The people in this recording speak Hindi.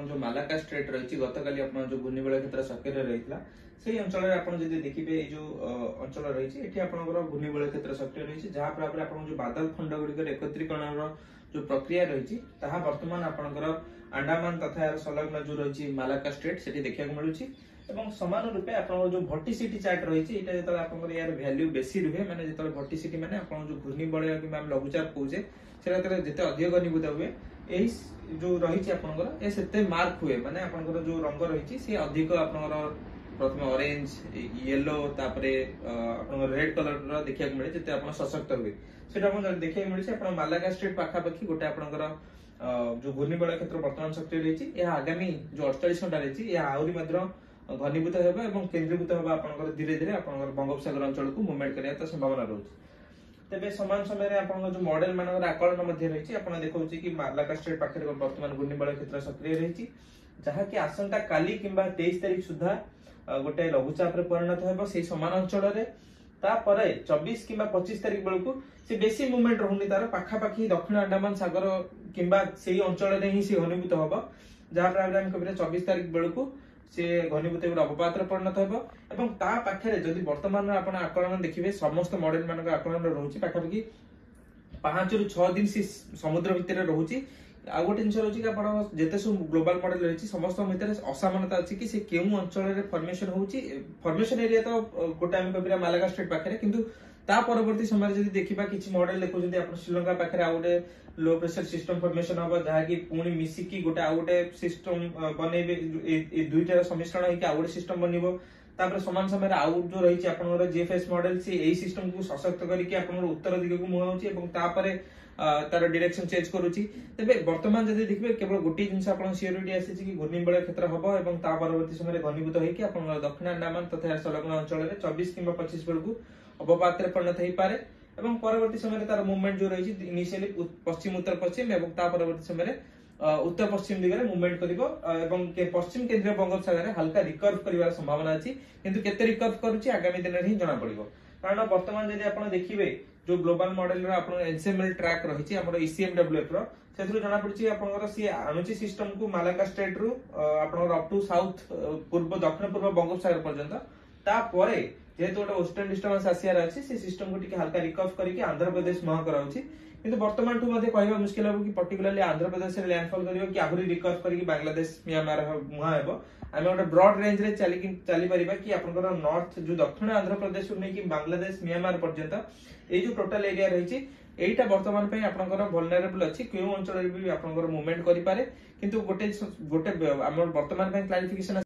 आपण जो मालाका स्ट्रेट रही गतकाली आपण जो घूर्णिबलय क्षेत्र सक्रिय रही से अंचल में देखिए जो अंचल रही आपंकर घूर्णिबलय क्षेत्र सक्रिय रही जहाँफल आप जो बादल खंड गुड़िक एकत्रीकरण जो प्रक्रिया रही बर्तमान आपंकर अंडमान तथा यार संलग्न जो रही मालाका स्ट्रेट से देखा मिलूँ सामान रूपे आप जो भर्टिसिटी चार्ट रही है यार वैल्यू बेसी रुहे माने जो भर्टिसिटी माने जो घूर्णिबलय कि लघुचाप कहे से जिते अधिक घनीभूत हुए यही जो रही आपंकर से मार्क हुए माने आपंकर जो रंग रही सी अधिक आपंकर प्रथम ऑरेंज येलो रेड कलर देखा मिले जिते आप सशक्त हुए से देखा मिले मालाका स्ट्रेट पाखापाखि गोटे आपंकर जो घूर्णिबलय क्षेत्र वर्तमान सक्रिय रही आगामी जो 48 घंटा रही आहरी घनीभूत होगा केन्द्रीभूत होगा आपंकर धीरे धीरे आपंकर बंगोपसागर अंचल को मूवमेंट करने संभावना रोचे तेज समान समय जो मॉडल मान आकलन रही देखा कि मालाका स्ट्रेट पाखे वर्तमान घूर्णिबलय क्षेत्र सक्रिय रही जहाँकि आसंता काली कि 23 तारिख सुधा गोटे लघुचाप परिणत हो समान अंचल 24 कि 25 तारिख बेलू से बेसी मूवमेंट रोनी तार पाखापाखि दक्षिण अंडमान सागर कि अंचल ही घनीभूत हम जहाँफल 24 तारिख बेलू से घनीभूत अवपात परिणत हो पाखे जदि वर्तमान आप आकलन देखिए समस्त मॉडल मान आकलन रोचे पाखापाखि 5 ରୁ 6 दिन से समुद्र भितर रोचे आ गोटे जिन रोचे कि जिते सब ग्लोबल मॉडल रही समस्त भितर असामानता अच्छी कि केउ अंचल फॉर्मेशन होची फॉर्मेशन एरिया तो गोटे आम कह मालाका स्ट्रेट पाखे किंतु ता परवर्ती समय जब देखा कि मॉडल देखुं आप श्रीलंका पाखे आ गोटे लो प्रेशर सिस्टम फॉर्मेशन हम जहाँकि पुणी मिसिकी गोटे आ गोटे सिस्टम बनइबे दुईटार सम्मिश्रण होकर आ गोटे सिस्टम बनइबो तापर समान समय आउ जो रही आपनकर जीएफएस मॉडल से यही सिस्टम को सशक्त करके आपनकर उत्तर दिग को मुहाउची एवं तापर तार डायरेक्शन चेंज करूची तबे वर्तमान जदि देखबे केवल गोटी जिंस आपन सियोरिटी आसी कि घूर्णिबलय क्षेत्र हबो एवं ता परवर्ती समय घनीभूत होइकि आपन दक्षिण अंडमान तथा संलग्न अंचल में 24 कि 25 बेलू अवपात परिणत हो पारे एवं परवर्ती समय तार मूवमेंट जो रही इनिशियली पश्चिम उत्तर पश्चिम एवं ता परवर्ती समय उत्तर पश्चिम दिगरे मूवमेंट करिवो एवं पश्चिम केंद्रीय बंगोपसागर हल्का रिकर्व करिवार संभावना अछि किंतु केते रिकर्व करूची आगामी दिन रे ही जणा पड़िबो कारण वर्तमान जदि आपण देखिबे जो ग्लोबल मॉडल रो आपण एनसीएमएल ट्रैक रही हमर ईसीएमडब्ल्यूएफ रो सेथु जणा पड़ची आपनकर सी आणुची सिस्टम को मालाका स्ट्रेट रू आपनकर अप टू साउथ पूर्व दक्षिण पूर्व बंगोपसागर पर्यंत ता परे जेहेतु गोटे वेस्टर्न डिस्टर्बेंस आसियार अछि से सिस्टम को टिके हल्का रिकर्व करके आंध्र प्रदेश मुहा कराउची किंतु वर्तमान ठू मध्ये कहबा मुश्किल हो कि पर्टिकुलरली आंध्र प्रदेश रे लैंडफॉल करियो कि आहुरी रिकर्व करके बांग्लादेश म्यांमार मुहा हेबो आमे गोटे ब्रॉड रेंज रे चली परिबा कि आपनकर नॉर्थ जो दक्षिण आंध्र प्रदेश उ नै कि बांग्लादेश म्यांमार पर्यंत ए जो टोटल एरिया रही एटा वर्तमान पे आपनकर वल्नरेबल अछि केउ अंचल रे भी आपनकर मूवमेंट करि पारे किंतु गोटे गोटे हमर वर्तमान पे क्लैरिफिकेशन